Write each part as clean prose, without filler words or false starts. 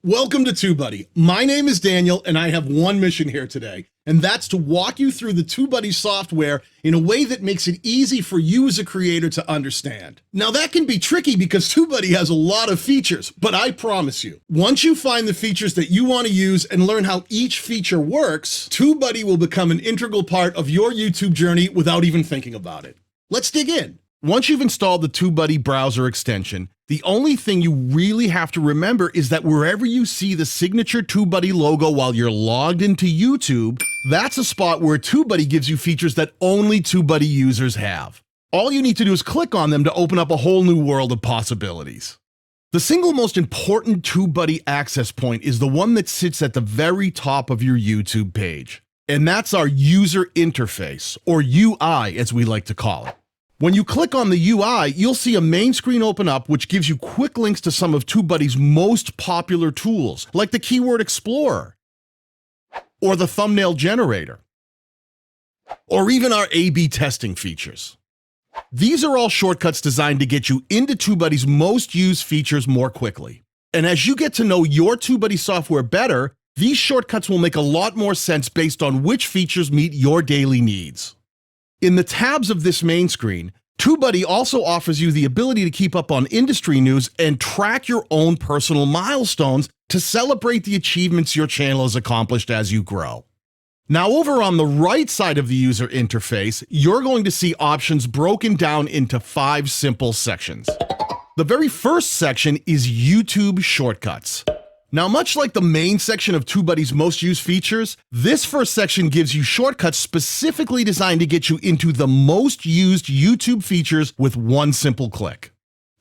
Welcome to TubeBuddy. My name is Daniel and I have one mission here today, and that's to walk you through the TubeBuddy software in a way that makes it easy for you as a creator to understand. Now that can be tricky because TubeBuddy has a lot of features, but I promise you, once you find the features that you want to use and learn how each feature works, TubeBuddy will become an integral part of your YouTube journey without even thinking about it. Let's dig in. Once you've installed the TubeBuddy Browser Extension, the only thing you really have to remember is that wherever you see the signature TubeBuddy logo while you're logged into YouTube, that's a spot where TubeBuddy gives you features that only TubeBuddy users have. All you need to do is click on them to open up a whole new world of possibilities. The single most important TubeBuddy access point is the one that sits at the very top of your YouTube page. And that's our user interface, or UI as we like to call it. When you click on the UI, you'll see a main screen open up which gives you quick links to some of TubeBuddy's most popular tools, like the Keyword Explorer, or the Thumbnail Generator, or even our A/B testing features. These are all shortcuts designed to get you into TubeBuddy's most used features more quickly. And as you get to know your TubeBuddy software better, these shortcuts will make a lot more sense based on which features meet your daily needs. In the tabs of this main screen, TubeBuddy also offers you the ability to keep up on industry news and track your own personal milestones to celebrate the achievements your channel has accomplished as you grow. Now over on the right side of the user interface, you're going to see options broken down into 5 simple sections. The very first section is YouTube Shortcuts. Now, much like the main section of TubeBuddy's most used features, this first section gives you shortcuts specifically designed to get you into the most used YouTube features with one simple click.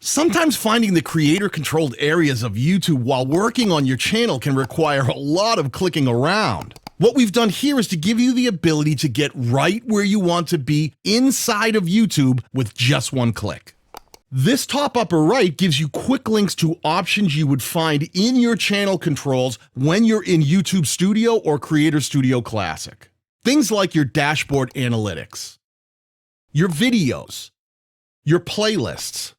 Sometimes finding the creator-controlled areas of YouTube while working on your channel can require a lot of clicking around. What we've done here is to give you the ability to get right where you want to be inside of YouTube with just one click. This top upper right gives you quick links to options you would find in your channel controls when you're in YouTube Studio or Creator Studio Classic. Things like your dashboard analytics, your videos, your playlists,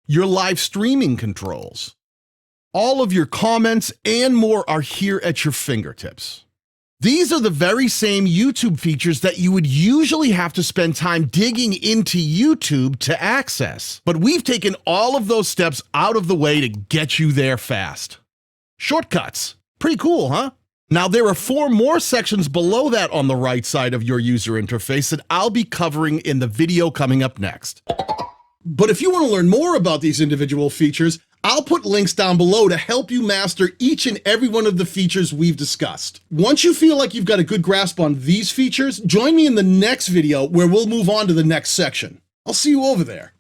your live streaming controls. All of your comments and more are here at your fingertips. These are the very same YouTube features that you would usually have to spend time digging into YouTube to access, but we've taken all of those steps out of the way to get you there fast. Shortcuts. Pretty cool, huh? Now there are 4 more sections below that on the right side of your user interface that I'll be covering in the video coming up next. But if you want to learn more about these individual features, I'll put links down below to help you master each and every one of the features we've discussed. Once you feel like you've got a good grasp on these features, join me in the next video where we'll move on to the next section. I'll see you over there.